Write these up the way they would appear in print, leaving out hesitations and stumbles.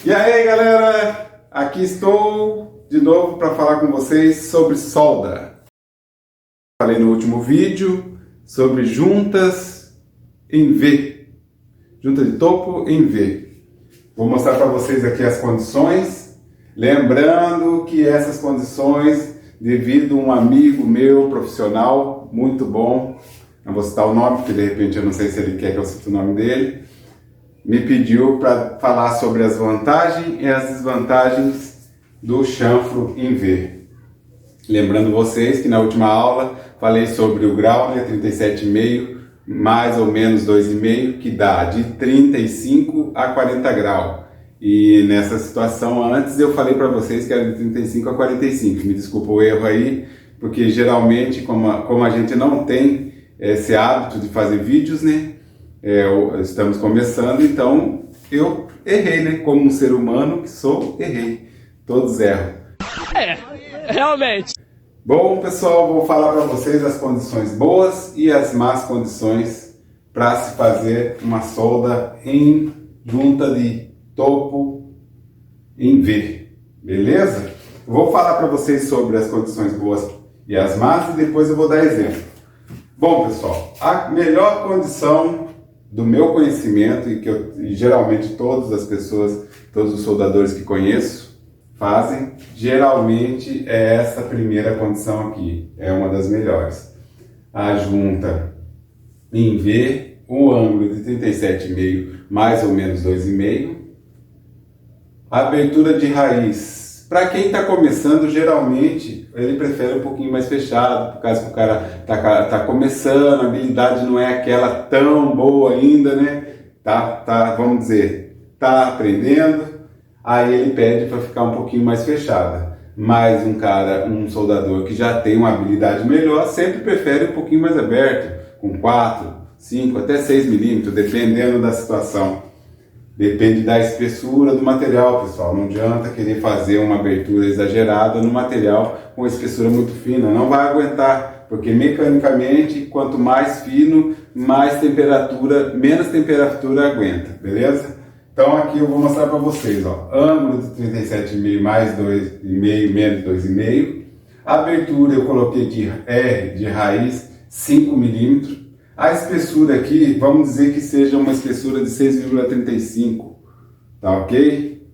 E aí, galera, aqui estou de novo para falar com vocês sobre solda. Falei no último vídeo sobre juntas em V, junta de topo em V. Vou mostrar para vocês aqui as condições, lembrando que essas condições, devido a um amigo meu profissional muito bom, não vou citar o nome porque de repente eu não sei se ele quer que eu cite o nome dele, me pediu para falar sobre as vantagens e as desvantagens do chanfro em V. Lembrando vocês que na última aula falei sobre o grau, 37,5 mais ou menos 2,5, que dá de 35 a 40 graus. E nessa situação antes eu falei para vocês que era de 35 a 45. Me desculpa o erro aí, porque geralmente como a gente não tem esse hábito de fazer vídeos, né? Estamos começando, então eu errei, né? Como um ser humano que sou, errei. Todos erram. Realmente. Bom, pessoal, vou falar para vocês as condições boas e as más condições para se fazer uma solda em junta de topo em V, beleza? Vou falar para vocês sobre as condições boas e as más e depois eu vou dar exemplo. Bom, pessoal, a melhor condição do meu conhecimento e que geralmente todas as pessoas, todos os soldadores que conheço fazem, geralmente é essa primeira condição aqui, é uma das melhores. A junta em V, o ângulo de 37,5 mais ou menos 2,5. A abertura de raiz, para quem está começando, geralmente ele prefere um pouquinho mais fechado, por causa que o cara tá começando, a habilidade não é aquela tão boa ainda, né? Vamos dizer, tá aprendendo, aí ele pede para ficar um pouquinho mais fechada. Mas um soldador que já tem uma habilidade melhor, sempre prefere um pouquinho mais aberto, com 4, 5, até 6 milímetros, dependendo da situação. Depende da espessura do material, pessoal. Não adianta querer fazer uma abertura exagerada no material com espessura muito fina. Não vai aguentar, porque mecanicamente, quanto mais fino, mais temperatura, menos temperatura aguenta, beleza? Então aqui eu vou mostrar para vocês, ó, ângulo de 37,5 mais 2,5 menos 2,5. Abertura eu coloquei de raiz 5 milímetros. A espessura aqui, vamos dizer que seja uma espessura de 6,35, tá ok?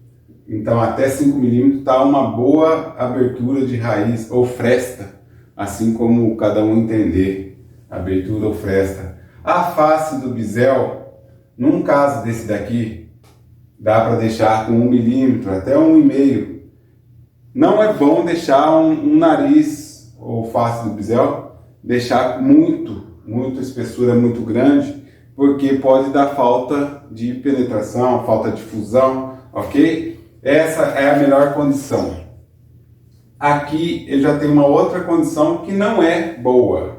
Então até 5 milímetros tá uma boa abertura de raiz ou fresta, assim como cada um entender, abertura ou fresta. A face do bisel, num caso desse daqui, dá para deixar com 1 milímetro até 1,5. Não é bom deixar um nariz ou face do bisel, deixar muita espessura muito grande, porque pode dar falta de penetração, falta de fusão, ok? Essa é a melhor condição. Aqui ele já tem uma outra condição que não é boa.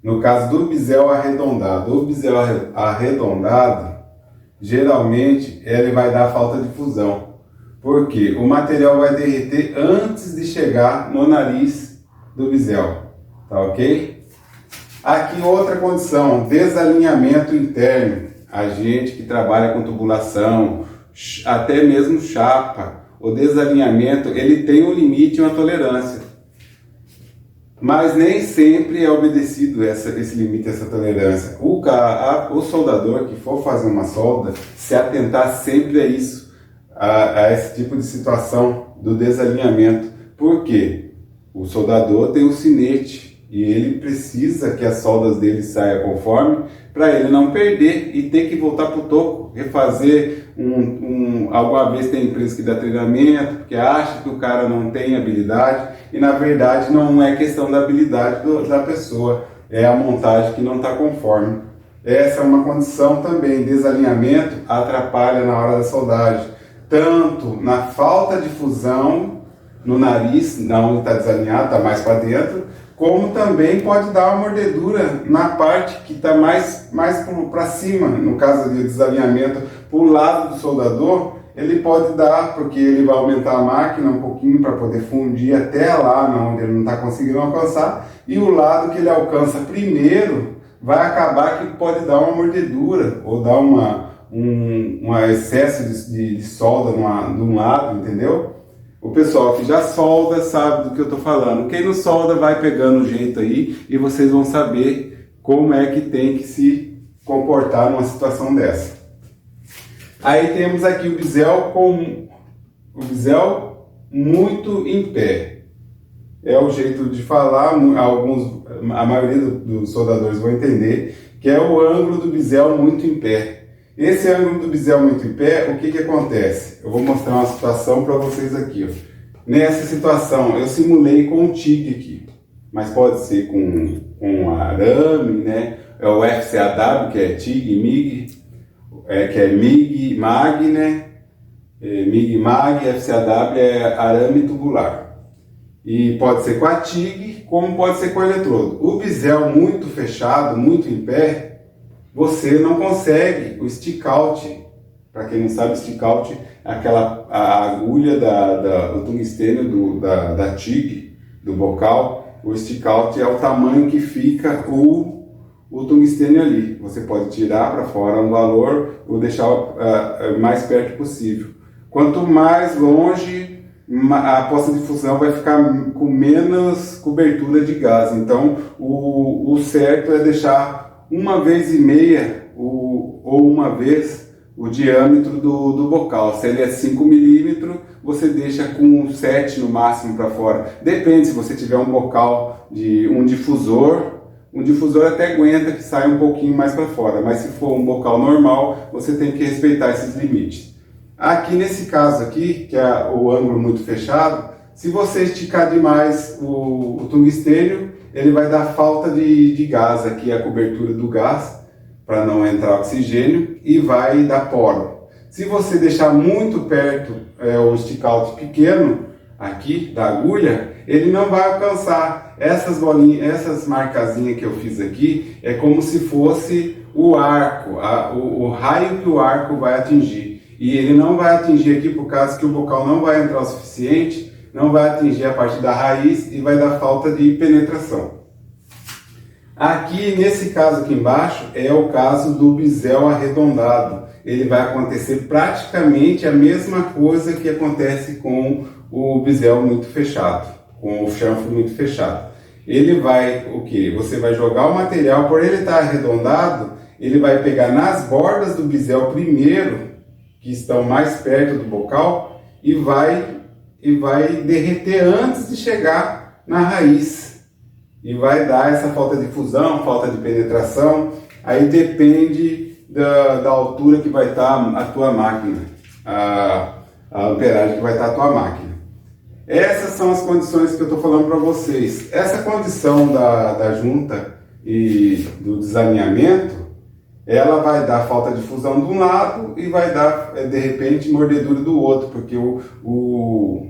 No caso do bisel arredondado. O bisel arredondado, geralmente, ele vai dar falta de fusão. Porque o material vai derreter antes de chegar no nariz do bisel, tá ok? Aqui outra condição, desalinhamento interno. A gente que trabalha com tubulação, até mesmo chapa, o desalinhamento, ele tem um limite e uma tolerância. Mas nem sempre é obedecido esse limite, essa tolerância. O soldador que for fazer uma solda, se atentar sempre a isso, a esse tipo de situação do desalinhamento. Por quê? O soldador tem um sinete e ele precisa que as soldas dele saiam conforme, para ele não perder e ter que voltar para o toco, refazer alguma vez tem empresa que dá treinamento, porque acha que o cara não tem habilidade, e na verdade não é questão da habilidade da pessoa, é a montagem que não está conforme. Essa é uma condição também, desalinhamento atrapalha na hora da soldagem, tanto na falta de fusão no nariz, onde está desalinhado, está mais para dentro, como também pode dar uma mordedura na parte que está mais para cima, no caso de desalinhamento, para o lado do soldador, ele pode dar, porque ele vai aumentar a máquina um pouquinho para poder fundir até lá onde ele não está conseguindo alcançar, e o lado que ele alcança primeiro vai acabar que pode dar uma mordedura, ou dar um excesso de solda de um lado, entendeu? O pessoal que já solda sabe do que eu estou falando. Quem não solda vai pegando o jeito aí e vocês vão saber como é que tem que se comportar numa situação dessa. Aí temos aqui o bisel muito em pé. É o jeito de falar, a maioria dos soldadores vão entender, que é o ângulo do bisel muito em pé. Esse ângulo do bisel muito em pé, o que acontece? Eu vou mostrar uma situação para vocês aqui. Ó. Nessa situação, eu simulei com um TIG aqui, mas pode ser com arame, né? É o FCAW, que é TIG, MIG, que é MIG, MAG, né? MIG, MAG, FCAW é arame tubular. E pode ser com a TIG, como pode ser com o eletrodo. O bisel muito fechado, muito em pé, você não consegue o stick out. Para quem não sabe, stick out é a agulha do tungstênio da TIG, do bocal. O stick out é o tamanho que fica o tungstênio ali. Você pode tirar para fora um valor ou deixar mais perto possível. Quanto mais longe, a poça de fusão vai ficar com menos cobertura de gás. Então, o certo é deixar uma vez e meia ou uma vez o diâmetro do bocal. Se ele é 5 milímetros, você deixa com 7 no máximo para fora. Depende, se você tiver um bocal de um difusor até aguenta que saia um pouquinho mais para fora, mas se for um bocal normal, você tem que respeitar esses limites. Aqui nesse caso aqui, que é o ângulo muito fechado, se você esticar demais o tungstênio, ele vai dar falta de gás aqui, a cobertura do gás, para não entrar oxigênio, e vai dar poro. Se você deixar muito perto o stick out pequeno, aqui da agulha, ele não vai alcançar. Essas bolinhas, essas marcazinhas que eu fiz aqui, é como se fosse o arco, o raio que o arco vai atingir. E ele não vai atingir aqui por causa que o bocal não vai entrar o suficiente, não vai atingir a parte da raiz e vai dar falta de penetração. Aqui, nesse caso aqui embaixo, é o caso do bisel arredondado. Ele vai acontecer praticamente a mesma coisa que acontece com o bisel muito fechado, com o chanfro muito fechado. Ele vai, o que? Você vai jogar o material, por ele estar arredondado, ele vai pegar nas bordas do bisel primeiro, que estão mais perto do bocal, e vai derreter antes de chegar na raiz. E vai dar essa falta de fusão, falta de penetração. Aí depende da altura que vai estar a tua máquina, a amperagem que vai estar a tua máquina. Essas são as condições que eu estou falando para vocês. Essa condição da junta e do desalinhamento, ela vai dar falta de fusão de um lado e vai dar, de repente, mordedura do outro, porque o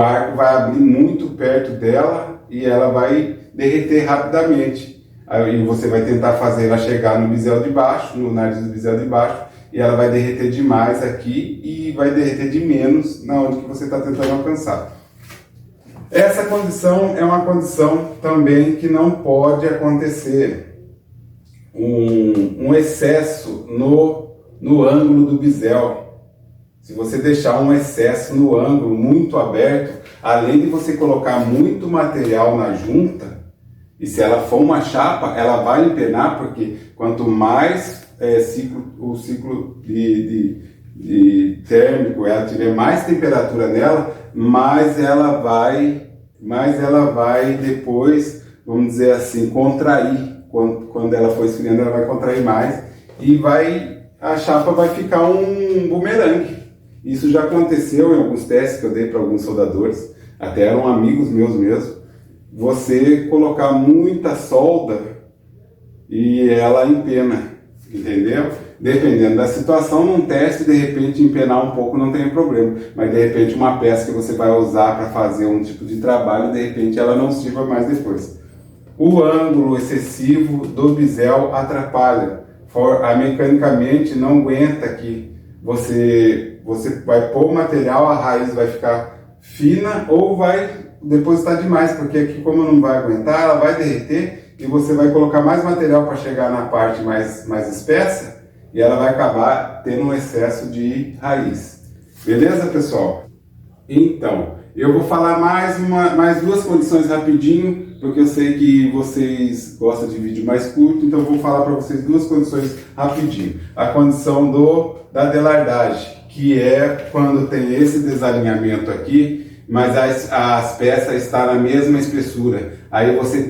arco vai abrir muito perto dela e ela vai derreter rapidamente. Aí você vai tentar fazer ela chegar no bisel de baixo, no nariz do bisel de baixo, e ela vai derreter demais aqui e vai derreter de menos na onde que você está tentando alcançar. Essa condição é uma condição também que não pode acontecer um excesso no ângulo do bisel. Se você deixar um excesso no ângulo muito aberto, além de você colocar muito material na junta, e se ela for uma chapa, ela vai empenar, porque quanto mais o ciclo de térmico ela tiver mais temperatura nela, mais ela vai depois, vamos dizer assim, contrair. Quando ela for esfriando, ela vai contrair mais e a chapa vai ficar um bumerangue. Isso já aconteceu em alguns testes que eu dei para alguns soldadores, até eram amigos meus mesmo. Você colocar muita solda e ela empena, entendeu? Dependendo da situação, num teste, de repente empenar um pouco não tem problema, mas de repente uma peça que você vai usar para fazer um tipo de trabalho, de repente ela não sirva mais depois. O ângulo excessivo do bisel atrapalha, mecanicamente não aguenta que você vai pôr o material, a raiz vai ficar fina ou vai depositar demais, porque aqui como não vai aguentar, ela vai derreter e você vai colocar mais material para chegar na parte mais espessa e ela vai acabar tendo um excesso de raiz. Beleza, pessoal? Então, eu vou falar mais duas condições rapidinho, porque eu sei que vocês gostam de vídeo mais curto, então eu vou falar para vocês duas condições rapidinho. A condição da delardagem, que é quando tem esse desalinhamento aqui, mas as peças estão na mesma espessura. Aí você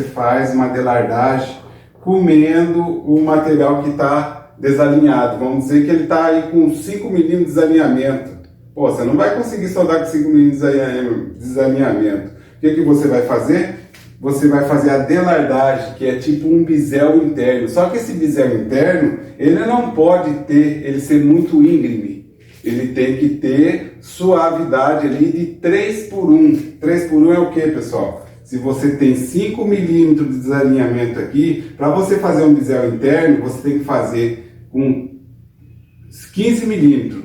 faz uma delardagem comendo o material que está desalinhado. Vamos dizer que ele está aí com 5 mm de desalinhamento. Pô, você não vai conseguir soldar com 5 mm de desalinhamento. O que você vai fazer? Você vai fazer a delardagem, que é tipo um bisel interno. Só que esse bisel interno, ele não pode ele ser muito íngreme. Ele tem que ter suavidade ali de 3/1. 3/1 é o que, pessoal? Se você tem 5 mm de desalinhamento aqui, para você fazer um bisel interno, você tem que fazer com 15 mm,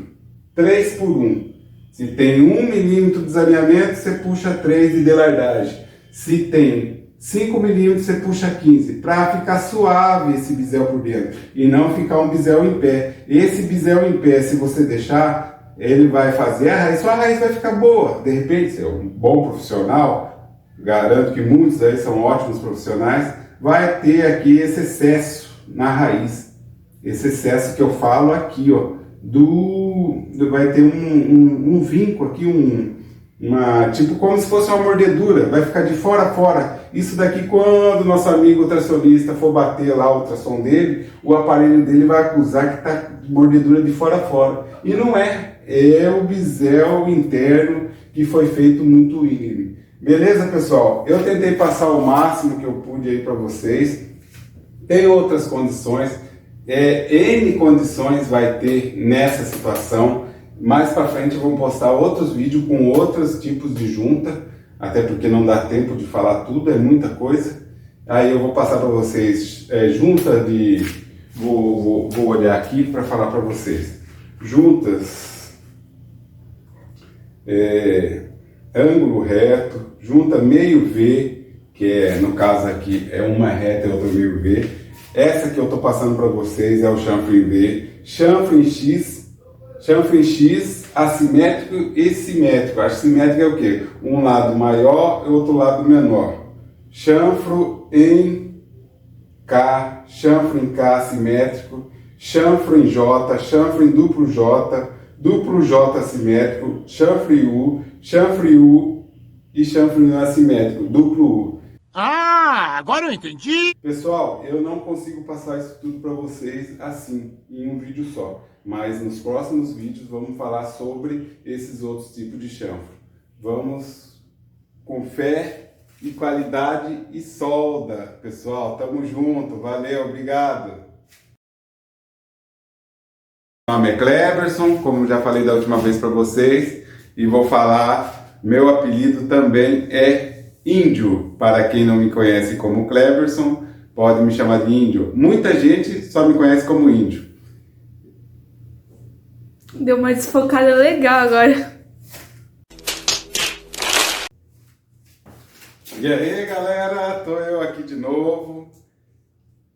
3/1. Se tem 1 mm de desalinhamento, você puxa 3 de delardagem. Se tem 5 mm, você puxa 15, para ficar suave esse bisel por dentro e não ficar um bisel em pé. Esse bisel em pé, se você deixar, ele vai fazer a raiz, sua raiz vai ficar boa. De repente, você é um bom profissional, garanto que muitos aí são ótimos profissionais, vai ter aqui esse excesso na raiz. Esse excesso que eu falo aqui, ó, vai ter um vinco aqui, tipo como se fosse uma mordedura, vai ficar de fora a fora. Isso daqui, quando o nosso amigo ultrassonista for bater lá o ultrassom dele, o aparelho dele vai acusar que está mordedura de fora a fora. E não é o bisel interno que foi feito muito íngreme. Beleza, pessoal? Eu tentei passar o máximo que eu pude aí para vocês. Tem outras condições, N condições vai ter nessa situação. Mais para frente vamos postar outros vídeos com outros tipos de junta, até porque não dá tempo de falar tudo, é muita coisa. Aí eu vou passar para vocês junta de... Vou olhar aqui para falar para vocês. Juntas, ângulo reto, junta meio V, que no caso aqui é uma reta e outra meio V. Essa que eu estou passando para vocês é o chanfre em V, chanfre em X, assimétrico e simétrico. Assimétrico é o quê? Um lado maior e outro lado menor. Chanfro em K, chanfro em K assimétrico, chanfro em J, chanfro em duplo J assimétrico, chanfro em U e chanfro em assimétrico, duplo U. Ah, agora eu entendi! Pessoal, eu não consigo passar isso tudo para vocês assim, em um vídeo só. Mas nos próximos vídeos vamos falar sobre esses outros tipos de chanfro. Vamos com fé e qualidade e solda, pessoal. Tamo junto, valeu, obrigado. Meu nome é Cleberson, como já falei da última vez para vocês, e vou falar, meu apelido também é Índio. Para quem não me conhece como Cleberson, pode me chamar de Índio. Muita gente só me conhece como Índio. Deu uma desfocada legal agora. E aí, galera, tô eu aqui de novo,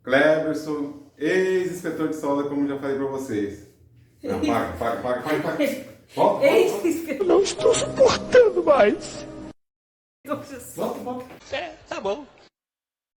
Cleberson, ex-inspetor de solda, como já falei pra vocês. Não, paga. Volta. Eu não estou suportando mais. Volta. Tá bom.